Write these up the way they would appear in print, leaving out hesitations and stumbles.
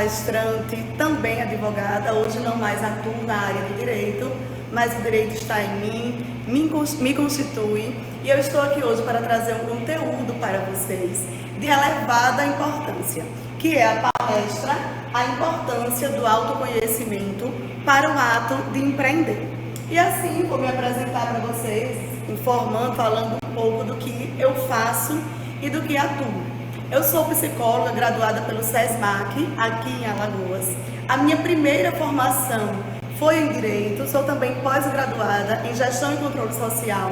palestrante, também advogada. Hoje não mais atuo na área do direito, mas o direito está em mim, me constitui. E eu estou aqui hoje para trazer um conteúdo para vocês de elevada importância, que é a palestra A Importância do Autoconhecimento para o Ato de Empreender. E assim, vou me apresentar para vocês, informando, falando um pouco do que eu faço e do que atuo. Eu sou psicóloga graduada pelo SESMAC, aqui em Alagoas. A minha primeira formação foi em Direito, sou também pós-graduada em Gestão e Controle Social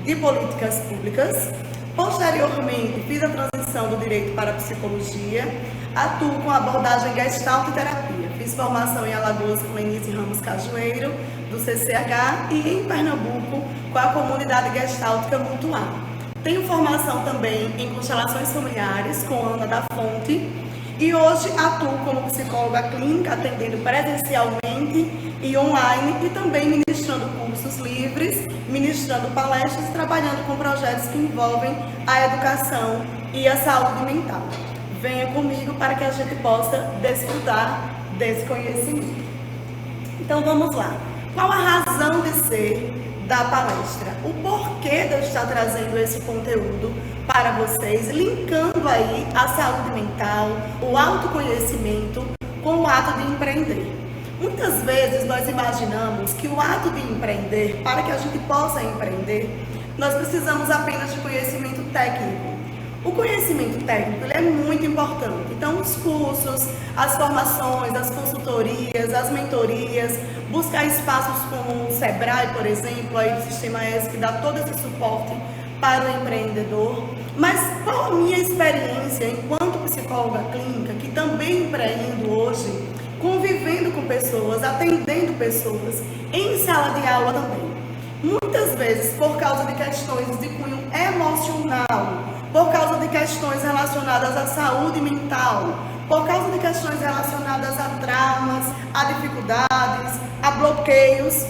de Políticas Públicas. Posteriormente, fiz a transição do Direito para a Psicologia, atuo com abordagem Gestalt e Terapia. Fiz formação em Alagoas com Lenise Ramos Cajueiro, do CCH, e em Pernambuco com a Comunidade Gestáltica Mutual. Tenho formação também em constelações familiares com Ana da Fonte e hoje atuo como psicóloga clínica, atendendo presencialmente e online e também ministrando cursos livres, ministrando palestras e trabalhando com projetos que envolvem a educação e a saúde mental. Venha comigo para que a gente possa desfrutar desse conhecimento. Então vamos lá. Qual a razão de ser da palestra? O porquê de eu estar trazendo esse conteúdo para vocês, linkando aí a saúde mental, o autoconhecimento com o ato de empreender. Muitas vezes nós imaginamos que o ato de empreender, para que a gente possa empreender, nós precisamos apenas de conhecimento técnico. O conhecimento técnico ele é muito importante. Então, os cursos, as formações, as consultorias, as mentorias, buscar espaços como o Sebrae, por exemplo, aí o Sistema S, que dá todo esse suporte para o empreendedor. Mas qual a minha experiência enquanto psicóloga clínica, que também empreendo hoje, convivendo com pessoas, atendendo pessoas, em sala de aula também. Muitas vezes, por causa de questões de cunho emocional, por causa de questões relacionadas à saúde mental, por causa de questões relacionadas a traumas, a dificuldades, a bloqueios,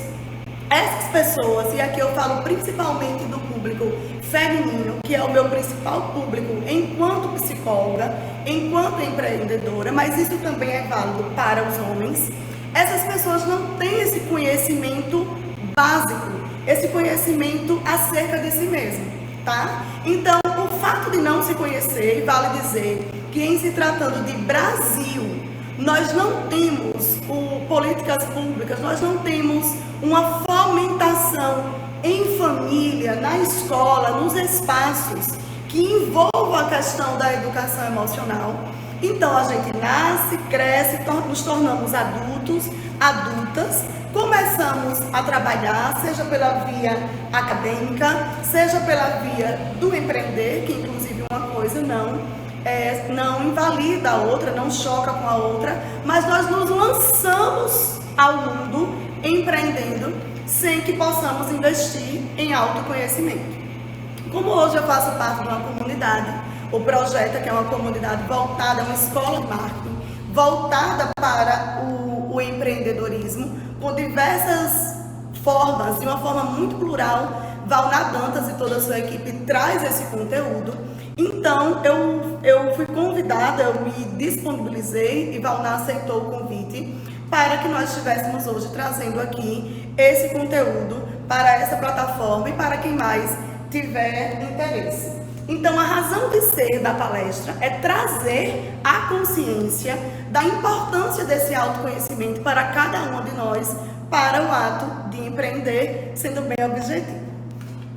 essas pessoas, e aqui eu falo principalmente do público feminino, que é o meu principal público enquanto psicóloga, enquanto empreendedora, mas isso também é válido para os homens, essas pessoas não têm esse conhecimento básico, esse conhecimento acerca de si mesmo, tá? Então, o fato de não se conhecer, vale dizer que em se tratando de Brasil, nós não temos políticas públicas, nós não temos uma fomentação em família, na escola, nos espaços que envolvam a questão da educação emocional. Então, a gente nasce, cresce, nos tornamos adultos, adultas, começamos a trabalhar, seja pela via acadêmica, seja pela via do empreender, que inclusive uma coisa não invalida a outra, não choca com a outra, mas nós nos lançamos ao mundo empreendendo sem que possamos investir em autoconhecimento. Como hoje eu faço parte de uma comunidade, o Projeta, que é uma comunidade voltada, uma escola de marketing, voltada para o empreendedorismo, com diversas formas, de uma forma muito plural. Valna Dantas e toda a sua equipe traz esse conteúdo. Então, eu fui convidada, eu me disponibilizei e Valna aceitou o convite para que nós estivéssemos hoje trazendo aqui esse conteúdo para essa plataforma e para quem mais tiver interesse. Então, a razão de ser da palestra é trazer a consciência da importância desse autoconhecimento para cada um de nós, para o ato de empreender, sendo bem objetivo.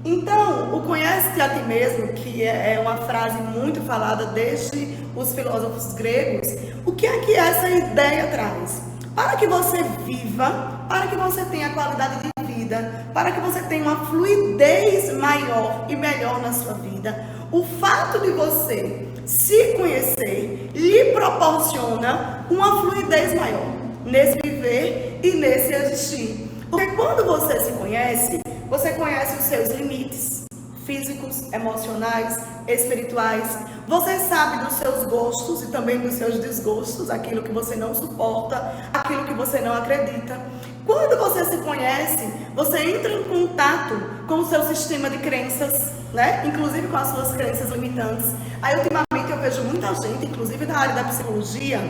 Então, o conhece-te a ti mesmo, que é uma frase muito falada desde os filósofos gregos, o que é que essa ideia traz? Para que você viva, para que você tenha qualidade de vida, para que você tenha uma fluidez maior e melhor na sua vida, o fato de você se conhecer lhe proporciona uma fluidez maior nesse viver e nesse existir. Porque quando você se conhece, você conhece os seus limites físicos, emocionais, espirituais. Você sabe dos seus gostos e também dos seus desgostos, aquilo que você não suporta, aquilo que você não acredita. Quando você se conhece, você entra em contato com o seu sistema de crenças, né? Inclusive com as suas crenças limitantes. Aí, ultimamente, eu vejo muita gente, inclusive da área da psicologia,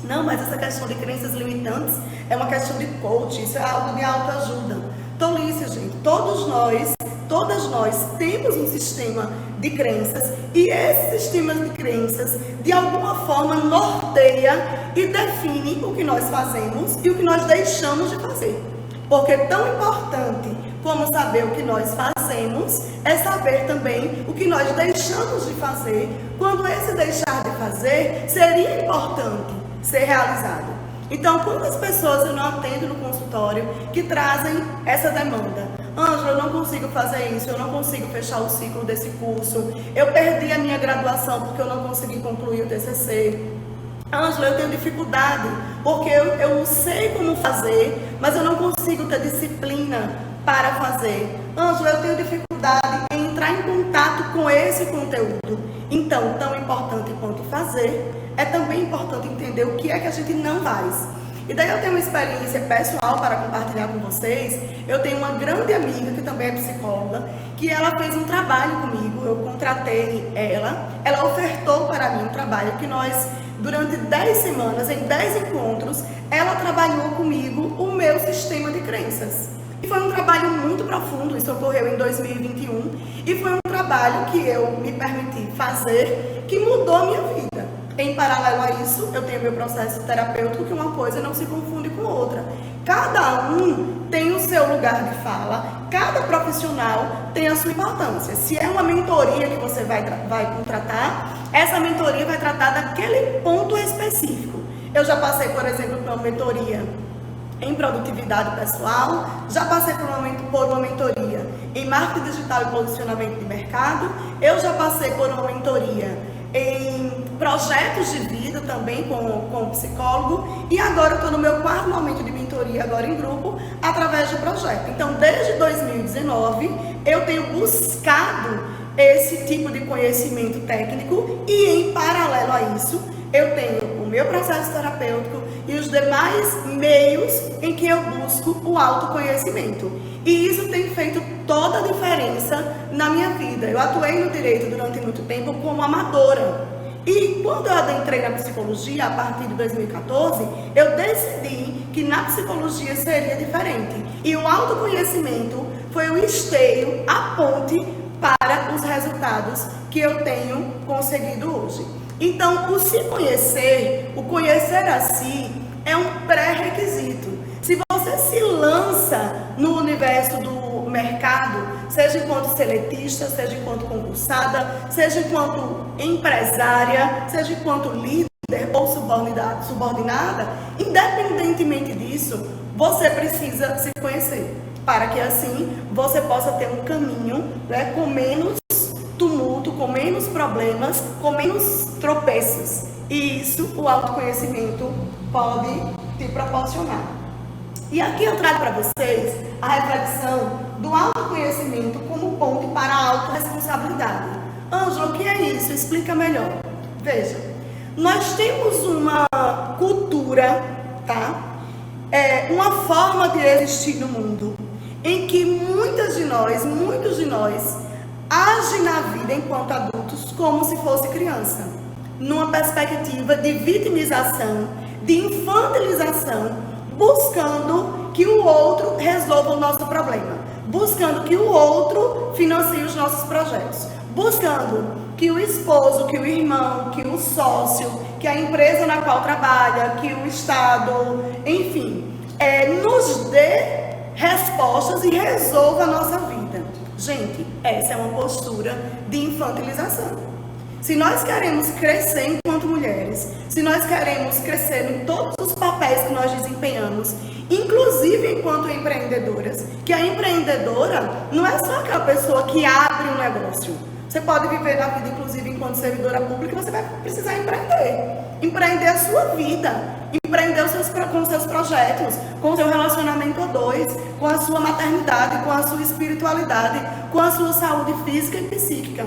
Não, mas essa questão de crenças limitantes é uma questão de coach, isso é algo de autoajuda. Tolice, gente. Todas nós temos um sistema de crenças e esse sistema de crenças, de alguma forma, norteia e define o que nós fazemos e o que nós deixamos de fazer. Porque tão importante como saber o que nós fazemos é saber também o que nós deixamos de fazer, quando esse deixar de fazer seria importante ser realizado. Então, quantas pessoas eu não atendo no consultório que trazem essa demanda? Ângela, eu não consigo fazer isso, eu não consigo fechar o ciclo desse curso, eu perdi a minha graduação porque eu não consegui concluir o TCC. Ângela, eu tenho dificuldade porque eu sei como fazer, mas eu não consigo ter disciplina para fazer. Ângela, eu tenho dificuldade em entrar em contato com esse conteúdo. Então, tão importante quanto fazer, é também importante entender o que é que a gente não faz. E daí eu tenho uma experiência pessoal para compartilhar com vocês. Eu tenho uma grande amiga que também é psicóloga, que ela fez um trabalho comigo, eu contratei ela ofertou para mim um trabalho que nós, durante 10 semanas, em 10 encontros, ela trabalhou comigo o meu sistema de crenças. E foi um trabalho muito profundo, isso ocorreu em 2021, e foi um trabalho que eu me permiti fazer, que mudou a minha vida. Em paralelo a isso, eu tenho meu processo terapêutico, que uma coisa não se confunde com outra. Cada um tem o seu lugar de fala, cada profissional tem a sua importância. Se é uma mentoria que você vai contratar, essa mentoria vai tratar daquele ponto específico. Eu já passei, por exemplo, por uma mentoria em produtividade pessoal, já passei por uma mentoria em marketing digital e posicionamento de mercado, eu já passei por uma mentoria em projetos de vida também com psicólogo, e agora eu estou no meu 4º momento de mentoria agora em grupo, através de projeto. Então, desde 2019, eu tenho buscado esse tipo de conhecimento técnico e, em paralelo a isso, eu tenho o meu processo terapêutico e os demais meios em que eu busco o autoconhecimento. E isso tem feito toda a diferença na minha vida. Eu atuei no direito durante muito tempo como amadora. E quando eu adentrei na psicologia, a partir de 2014, eu decidi que na psicologia seria diferente. E o autoconhecimento foi o esteio, a ponte para os resultados que eu tenho conseguido hoje. Então, o se conhecer, o conhecer a si, é um pré-requisito. Se você se lança no universo do mercado, seja enquanto seletista, seja enquanto concursada, seja enquanto empresária, seja enquanto líder ou subordinada, independentemente disso, você precisa se conhecer, para que assim você possa ter um caminho, né, com menos tumulto, com menos problemas, com menos tropeços. E isso o autoconhecimento pode te proporcionar. E aqui eu trago para vocês a reflexão do autoconhecimento como ponte para a autorresponsabilidade. Ângela, o que é isso? Explica melhor. Veja, nós temos uma cultura, tá? Uma forma de existir no mundo em que muitos de nós agem na vida enquanto adultos como se fosse criança, numa perspectiva de vitimização, de infantilização, buscando que o outro resolva o nosso problema, buscando que o outro financie os nossos projetos, buscando que o esposo, que o irmão, que o sócio, que a empresa na qual trabalha, que o Estado, enfim, nos dê respostas e resolva a nossa vida. Gente, essa é uma postura de infantilização. Se nós queremos crescer enquanto mulheres, se nós queremos crescer em todos os papéis que nós desempenhamos, inclusive enquanto empreendedoras, que a empreendedora não é só aquela pessoa que abre um negócio. Você pode viver na vida, inclusive enquanto servidora pública, você vai precisar empreender a sua vida, empreender com os seus projetos, com o seu relacionamento a dois, com a sua maternidade, com a sua espiritualidade, com a sua saúde física e psíquica.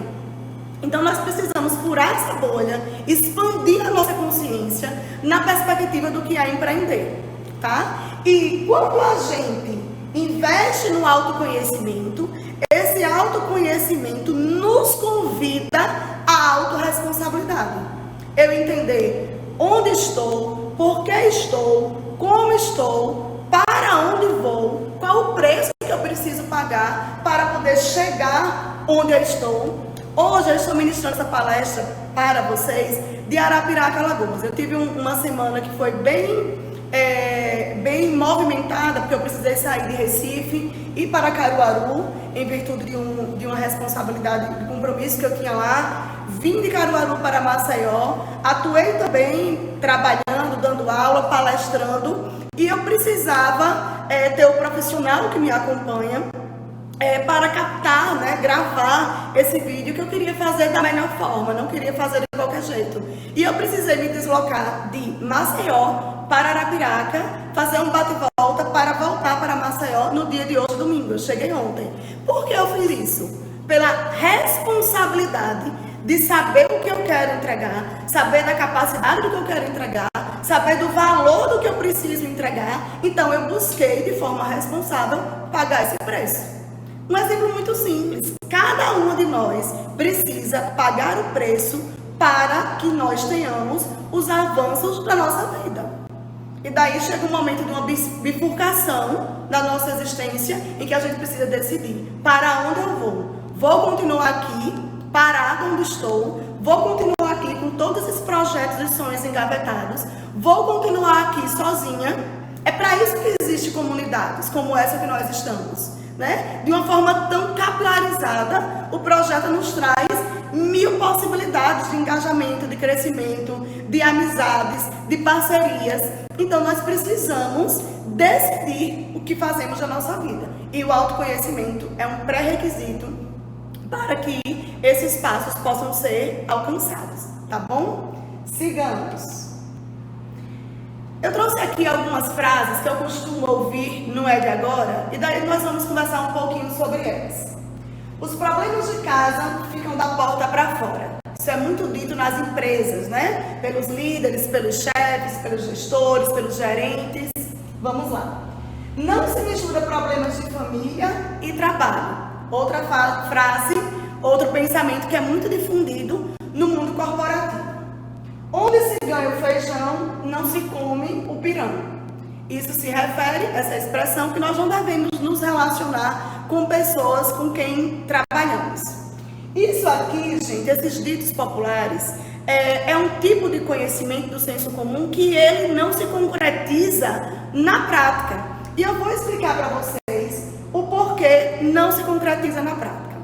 Então nós precisamos furar essa bolha, expandir a nossa consciência na perspectiva do que é empreender, tá? E quando a gente investe no autoconhecimento, esse autoconhecimento nos convida à autorresponsabilidade. Eu entender onde estou, por que estou, como estou, para onde vou, qual o preço que eu preciso pagar para poder chegar onde eu estou. Hoje eu estou ministrando essa palestra para vocês de Arapiraca, Alagoas. Eu tive uma semana que foi bem movimentada, porque eu precisei sair de Recife e ir para Caruaru, em virtude de uma responsabilidade, de compromisso que eu tinha lá. Vim de Caruaru para Maceió, atuei também trabalhando, dando aula, palestrando, e eu precisava ter o profissional que me acompanha para captar, né, gravar esse vídeo que eu queria fazer da melhor forma, não queria fazer de qualquer jeito. E eu precisei me deslocar de Maceió para Arapiraca, fazer um bate-volta para voltar para Maceió no dia de hoje, domingo. Eu cheguei ontem. Por que eu fiz isso? Pela responsabilidade de saber o que eu quero entregar, saber da capacidade do que eu quero entregar, saber do valor do que eu preciso entregar. Então eu busquei de forma responsável pagar esse preço. Um exemplo muito simples: cada uma de nós precisa pagar o preço para que nós tenhamos os avanços da nossa vida. E daí chega um momento de uma bifurcação da nossa existência em que a gente precisa decidir para onde eu vou. Vou continuar aqui, parado onde estou, vou continuar aqui com todos esses projetos e sonhos engavetados, vou continuar aqui sozinha. É para isso que existem comunidades como essa que nós estamos, né? De uma forma tão capilarizada, o projeto nos traz 1000 possibilidades de engajamento, de crescimento, de amizades, de parcerias. Então nós precisamos decidir o que fazemos na nossa vida. E o autoconhecimento é um pré-requisito para que esses passos possam ser alcançados, tá bom? Sigamos. Eu trouxe aqui algumas frases que eu costumo ouvir no É de Agora, e daí nós vamos conversar um pouquinho sobre elas. Os problemas de casa ficam da porta para fora. Isso é muito dito nas empresas, né? Pelos líderes, pelos chefes, pelos gestores, pelos gerentes. Vamos lá. Não se mistura problemas de família e trabalho. Outra frase, outro pensamento que é muito difundido no mundo corporativo. Onde se ganha o feijão, não se come o pirão. Isso se refere a essa expressão que nós não devemos nos relacionar com pessoas com quem trabalhamos. Isso aqui, gente, esses ditos populares, é um tipo de conhecimento do senso comum que ele não se concretiza na prática. E eu vou explicar para vocês o porquê não se concretiza na prática.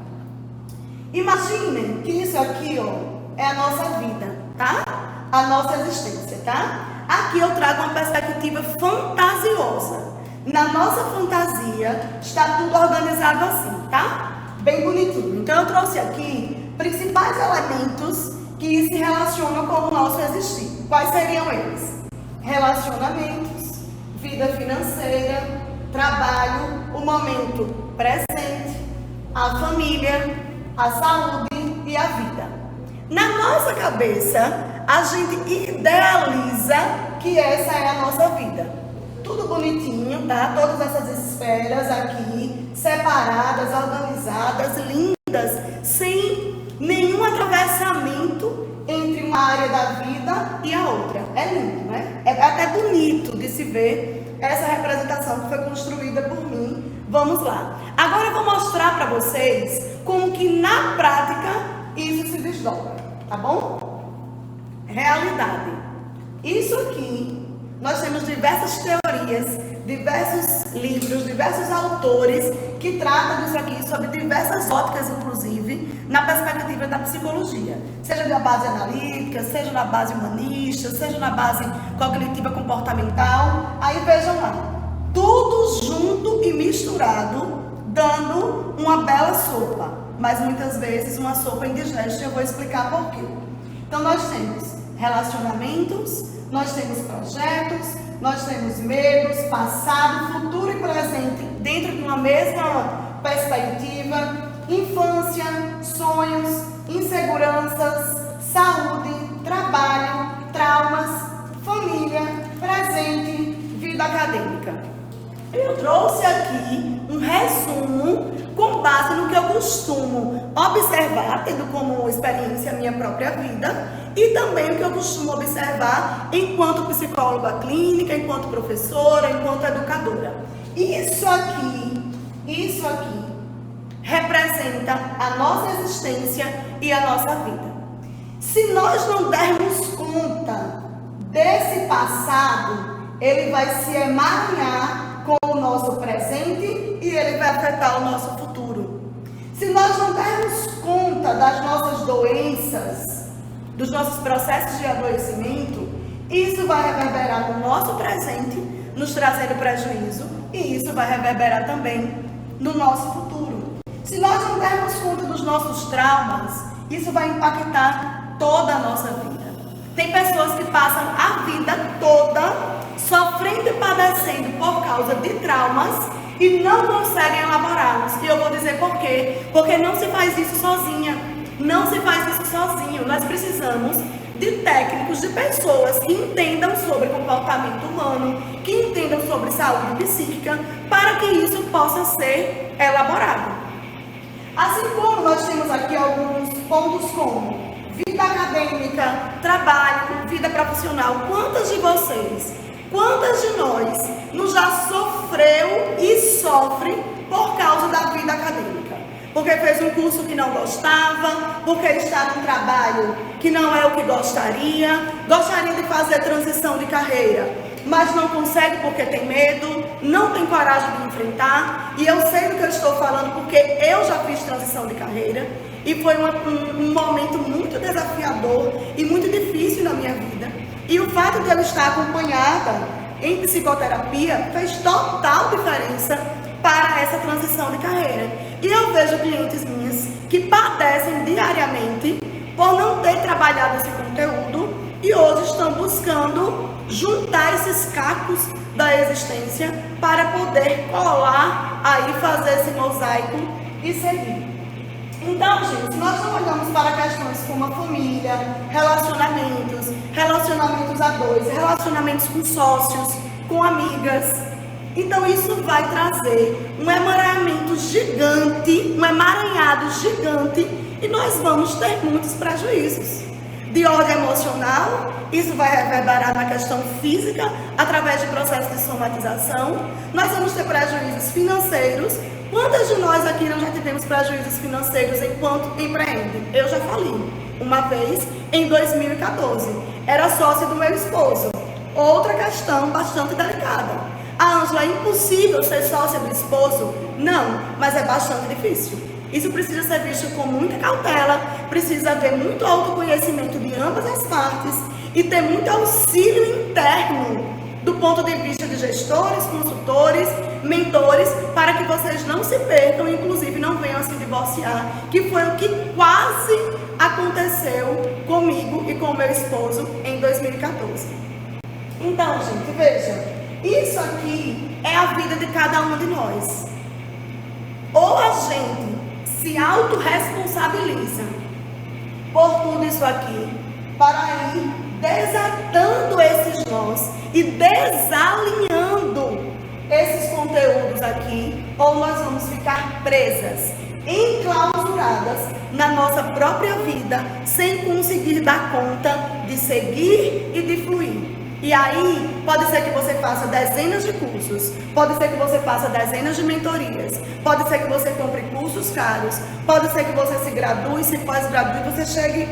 Imaginem que isso aqui, ó, é a nossa vida, tá? A nossa existência, tá? Aqui eu trago uma perspectiva fantasiosa. Na nossa fantasia está tudo organizado assim, tá? Bem bonitinho. Então eu trouxe aqui principais elementos que se relacionam com o nosso existir. Quais seriam eles? Relacionamentos, vida financeira, trabalho, o momento presente, a família, a saúde e a vida. Na nossa cabeça, a gente idealiza que essa é a nossa vida. Tudo bonitinho, tá? Todas essas esferas aqui, separadas, organizadas, lindas, sem nenhum atravessamento entre uma área da vida e a outra. É lindo, né? É até bonito de se ver essa representação que foi construída por mim. Vamos lá. Agora eu vou mostrar para vocês como que na prática isso se desdobra, tá bom? Realidade. Isso aqui, nós temos diversas teorias, diversos livros, diversos autores que tratam disso aqui sob diversas óticas, inclusive, na perspectiva da psicologia. Seja na base analítica, seja na base humanista, seja na base cognitiva comportamental. Aí vejam lá, tudo junto e misturado, dando uma bela sopa. Mas muitas vezes uma sopa indigesta, eu vou explicar por quê. Então nós temos relacionamentos, nós temos projetos, nós temos medos, passado, futuro e presente dentro de uma mesma perspectiva, infância, sonhos, inseguranças, saúde, trabalho, traumas, família, presente, vida acadêmica. Eu trouxe aqui um resumo com base no que eu costumo observar, tendo como experiência a minha própria vida, e também o que eu costumo observar enquanto psicóloga clínica, enquanto professora, enquanto educadora. Isso aqui representa a nossa existência e a nossa vida. Se nós não dermos conta desse passado, ele vai se emaranhar com o nosso presente e ele vai afetar o nosso futuro. Se nós não dermos conta das nossas doenças, dos nossos processos de adoecimento, isso vai reverberar no nosso presente, nos trazendo prejuízo, e isso vai reverberar também no nosso futuro. Se nós não dermos conta dos nossos traumas, isso vai impactar toda a nossa vida. Tem pessoas que passam a vida toda sofrendo e padecendo por causa de traumas e não conseguem elaborá-los. E eu vou dizer por quê. Porque não se faz isso sozinha. Não se faz isso sozinho. Nós precisamos de técnicos, de pessoas que entendam sobre comportamento humano, que entendam sobre saúde psíquica, para que isso possa ser elaborado. Assim como nós temos aqui alguns pontos como vida acadêmica, trabalho, vida profissional. Quantas de vocês, quantas de nós já sofreu e sofre por causa da vida acadêmica? Porque fez um curso que não gostava, porque está num trabalho que não é o que gostaria de fazer transição de carreira, mas não consegue porque tem medo, não tem coragem de enfrentar. E eu sei do que eu estou falando porque eu já fiz transição de carreira e foi um momento muito desafiador e muito difícil na minha vida. E o fato de eu estar acompanhada em psicoterapia fez total diferença para essa transição de carreira. E eu vejo clientes minhas que padecem diariamente por não ter trabalhado esse conteúdo e hoje estão buscando juntar esses cacos da existência para poder colar aí, fazer esse mosaico e seguir. Então, gente, se nós não olhamos para questões como a família, relacionamentos a dois, relacionamentos com sócios, com amigas, então isso vai trazer um emaranhado gigante, e nós vamos ter muitos prejuízos. De ordem emocional, isso vai reverberar na questão física, através de processo de somatização. Nós vamos ter prejuízos financeiros. Quantas de nós aqui não já tivemos prejuízos financeiros enquanto empreende? Eu já falei. Uma vez, em 2014, era sócia do meu esposo. Outra questão bastante delicada. Ângela, é impossível ser sócia do esposo? Não, mas é bastante difícil. Isso precisa ser visto com muita cautela, precisa haver muito autoconhecimento de ambas as partes e ter muito auxílio interno do ponto de vista de gestores, consultores, mentores, para que vocês não se percam e inclusive não venham a se divorciar, que foi o que quase aconteceu comigo e com o meu esposo em 2014. Então, gente, veja, isso aqui é a vida de cada um de nós. Ou a gente se autorresponsabiliza por tudo isso aqui, para ir desatando esses nós e desalinhando esses conteúdos aqui, ou nós vamos ficar presas, enclausuradas na nossa própria vida, sem conseguir dar conta de seguir e de fluir. E aí, pode ser que você faça dezenas de cursos, pode ser que você faça dezenas de mentorias, pode ser que você compre cursos caros, pode ser que você se gradue, se pós-gradue, você chegue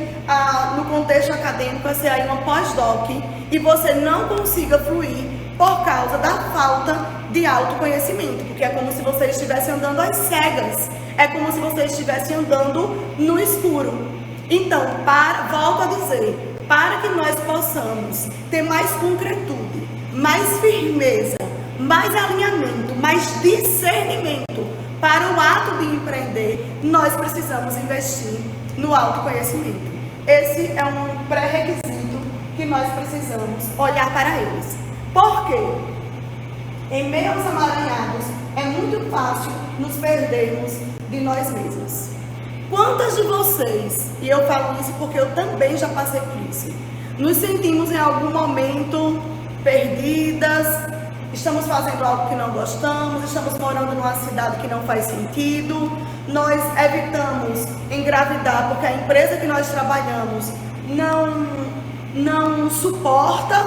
no contexto acadêmico a ser aí uma pós-doc e você não consiga fluir por causa da falta de autoconhecimento, porque é como se você estivesse andando às cegas, é como se você estivesse andando no escuro. Então, volto a dizer, para que nós possamos ter mais concretude, mais firmeza, mais alinhamento, mais discernimento para o ato de empreender, nós precisamos investir no autoconhecimento. Esse é um pré-requisito que nós precisamos olhar para eles. Por quê? Em meio aos amaranhados, é muito fácil nos perdermos de nós mesmos. Quantas de vocês, e eu falo isso porque eu também já passei por isso, nos sentimos em algum momento perdidas, estamos fazendo algo que não gostamos, estamos morando numa cidade que não faz sentido, nós evitamos engravidar porque a empresa que nós trabalhamos não não suporta,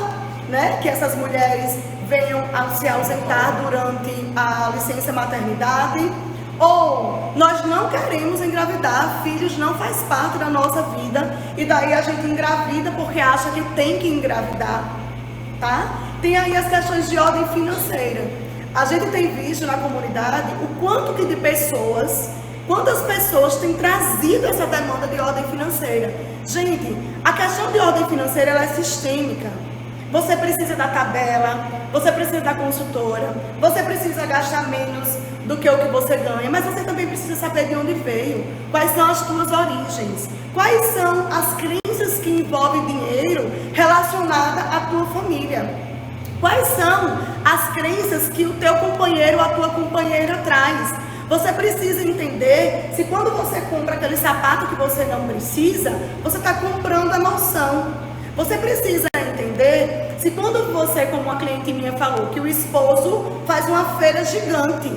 né, que essas mulheres venham a se ausentar durante a licença maternidade, ou nós não queremos engravidar, filhos não faz parte da nossa vida, e daí a gente engravida porque acha que tem que engravidar, tá? Tem aí as questões de ordem financeira. A gente tem visto na comunidade o quanto que de pessoas, quantas pessoas têm trazido essa demanda de ordem financeira. Gente, a questão de ordem financeira ela é sistêmica. Você precisa da tabela, você precisa da consultora, você precisa gastar menos do que o que você ganha, mas você também precisa saber de onde veio, quais são as tuas origens, quais são as crenças que envolvem dinheiro relacionada à tua família. Quais são as crenças que o teu companheiro ou a tua companheira traz? Você precisa entender se quando você compra aquele sapato que você não precisa, você está comprando emoção. Você precisa entender se quando você, como uma cliente minha falou, que o esposo faz uma feira gigante,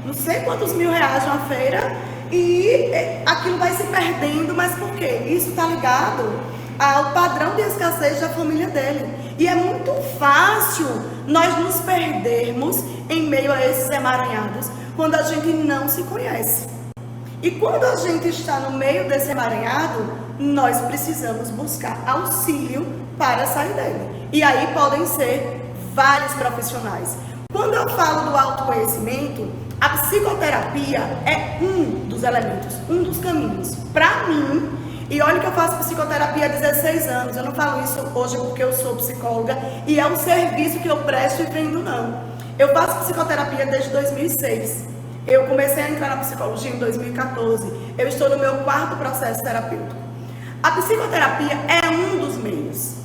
não sei quantos mil reais uma feira, e aquilo vai se perdendo, mas por quê? Isso está ligado ao padrão de escassez da família dele. E é muito fácil nós nos perdermos em meio a esses emaranhados quando a gente não se conhece. E quando a gente está no meio desse emaranhado, nós precisamos buscar auxílio para sair dele. E aí podem ser vários profissionais. Quando eu falo do autoconhecimento, a psicoterapia é um dos elementos, um dos caminhos. Para mim, e olha que eu faço psicoterapia há 16 anos, eu não falo isso hoje porque eu sou psicóloga e é um serviço que eu presto e vendo não. Eu faço psicoterapia desde 2006. Eu comecei a entrar na psicologia em 2014. Eu estou no meu 4º processo terapêutico. A psicoterapia é um dos meios,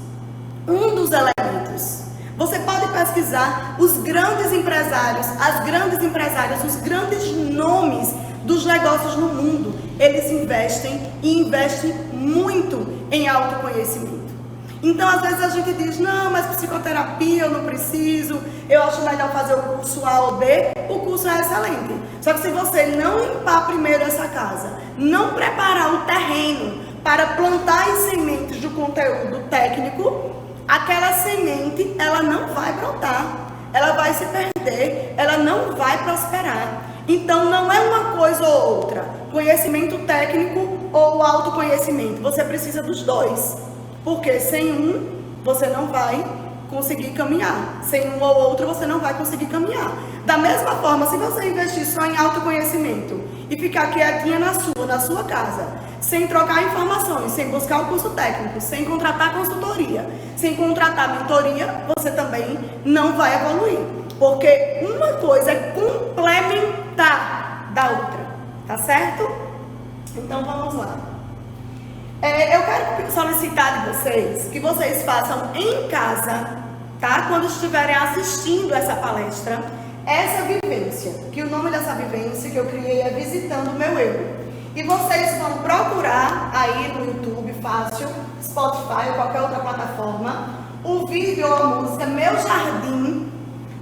um dos elementos. Você pode pesquisar os grandes empresários, as grandes empresárias, os grandes nomes dos negócios no mundo. Eles investem e investem muito em autoconhecimento. Então, às vezes a gente diz, não, mas psicoterapia eu não preciso, eu acho melhor fazer o curso A ou B, o curso é excelente. Só que se você não limpar primeiro essa casa, não preparar o terreno para plantar as sementes do conteúdo técnico, aquela semente, ela não vai brotar, ela vai se perder, ela não vai prosperar. Então, não é uma coisa ou outra, conhecimento técnico ou autoconhecimento, você precisa dos dois. Porque sem um, você não vai conseguir caminhar. Sem um ou outro, você não vai conseguir caminhar. Da mesma forma, se você investir só em autoconhecimento e ficar quietinha na sua casa, sem trocar informações, sem buscar o curso técnico, sem contratar consultoria, sem contratar mentoria, você também não vai evoluir. Porque uma coisa é complementar da outra. Tá certo? Então, vamos lá. Eu quero solicitar de vocês que vocês façam em casa, tá? Quando estiverem assistindo essa palestra, essa vivência, que o nome dessa vivência que eu criei é Visitando o Meu Eu. E vocês vão procurar aí no YouTube, fácil, Spotify ou qualquer outra plataforma, o vídeo ou a música Meu Jardim,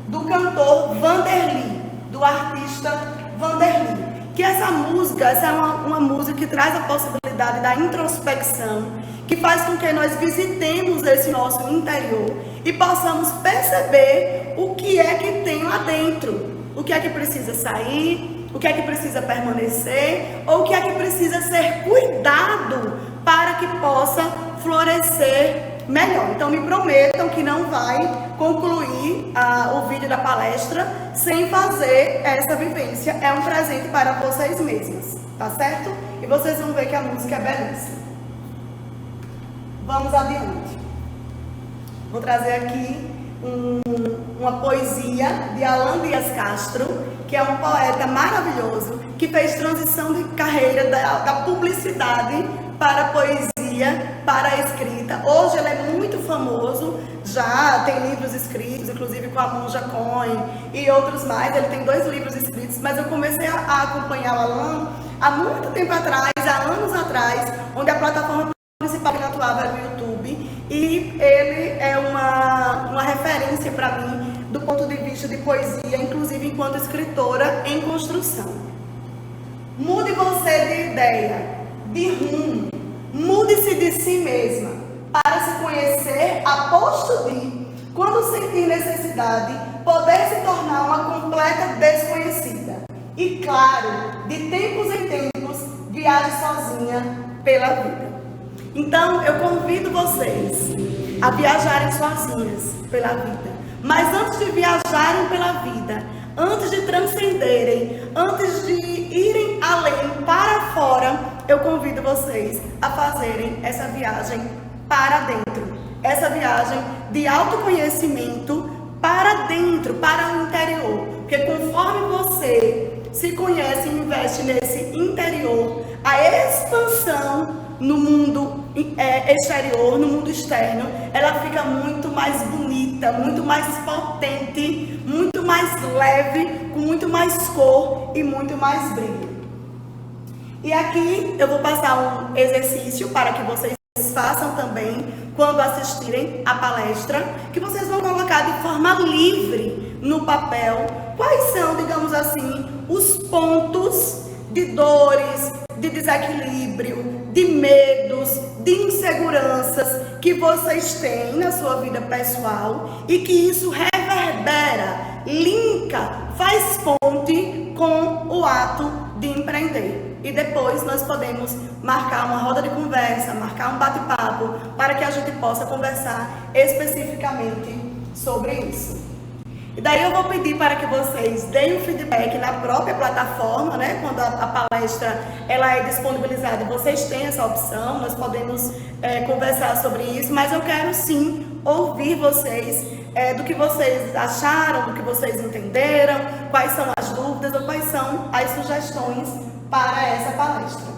do cantor Vanderly, do artista Vanderly. Que essa música, essa é uma música que traz a possibilidade da introspecção, que faz com que nós visitemos esse nosso interior e possamos perceber o que é que tem lá dentro, o que é que precisa sair, o que é que precisa permanecer, ou o que é que precisa ser cuidado para que possa florescer melhor. Então me prometam que não vai concluir o vídeo da palestra sem fazer essa vivência. É um presente para vocês mesmos, tá certo? E vocês vão ver que a música é belíssima. Vamos adiante. Vou trazer aqui uma poesia de Alan Dias Castro, que é um poeta maravilhoso, que fez transição de carreira da publicidade para a poesia, para a escrita. Hoje ele é muito famoso, já tem livros escritos, inclusive com a Monja Cohen e outros mais. Ele tem 2 livros escritos, mas eu comecei a acompanhar o Alan há muito tempo atrás, há anos atrás, onde a plataforma principal que ele atuava era o YouTube, e ele é uma referência para mim do ponto de vista de poesia, inclusive enquanto escritora em construção. Mude você de ideia, de rumo, mude-se de si mesma, para se conhecer a posto de, quando sentir necessidade, poder se tornar uma completa desconhecida. E claro, de tempos em tempos, viaje sozinha pela vida. Então, eu convido vocês a viajarem sozinhas pela vida. Mas antes de viajarem pela vida, antes de transcenderem, antes de irem além, para fora, eu convido vocês a fazerem essa viagem para dentro. Essa viagem de autoconhecimento para dentro, para o interior. Porque conforme você se conhece e investe nesse interior, a expansão no mundo exterior, no mundo externo, ela fica muito mais bonita, muito mais potente, muito mais leve, com muito mais cor e muito mais brilho. E aqui eu vou passar um exercício para que vocês façam também quando assistirem a palestra, que vocês vão colocar de forma livre no papel quais são, digamos assim, os pontos de dores, de desequilíbrio, de medos, de inseguranças que vocês têm na sua vida pessoal e que isso reverbera, linka, faz ponte com o ato de empreender. E depois nós podemos marcar uma roda de conversa, marcar um bate-papo para que a gente possa conversar especificamente sobre isso. E daí eu vou pedir para que vocês deem um feedback na própria plataforma, né? Quando a palestra ela é disponibilizada e vocês têm essa opção, nós podemos conversar sobre isso, mas eu quero sim ouvir vocês do que vocês acharam, do que vocês entenderam, quais são as dúvidas ou quais são as sugestões para essa palestra.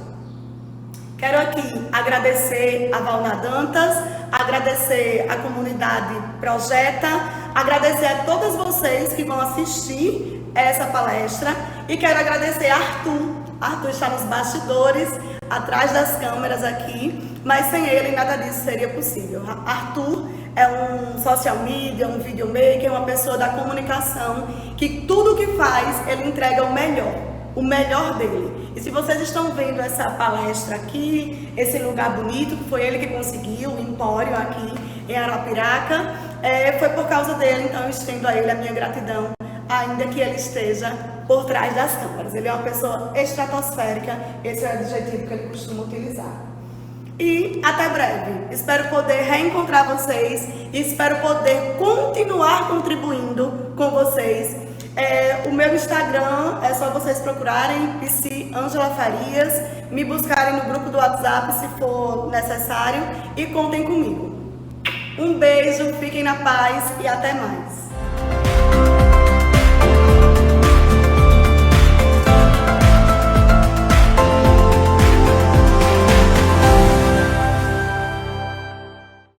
Quero aqui agradecer a Valna Dantas, agradecer a comunidade Projeta, agradecer a todas vocês que vão assistir essa palestra e quero agradecer a Arthur. Arthur está nos bastidores, atrás das câmeras aqui, mas sem ele nada disso seria possível. Arthur é um social media, um videomaker, uma pessoa da comunicação que tudo que faz ele entrega o melhor dele. E se vocês estão vendo essa palestra aqui, esse lugar bonito, que foi ele que conseguiu, o Empório aqui em Arapiraca, foi por causa dele, então eu estendo a ele a minha gratidão, ainda que ele esteja por trás das câmeras. Ele é uma pessoa estratosférica, esse é o adjetivo que ele costuma utilizar. E até breve. Espero poder reencontrar vocês e espero poder continuar contribuindo com vocês. O meu Instagram é só vocês procurarem PC Ângela Farias, me buscarem no grupo do WhatsApp se for necessário e contem comigo. Um beijo, fiquem na paz e até mais.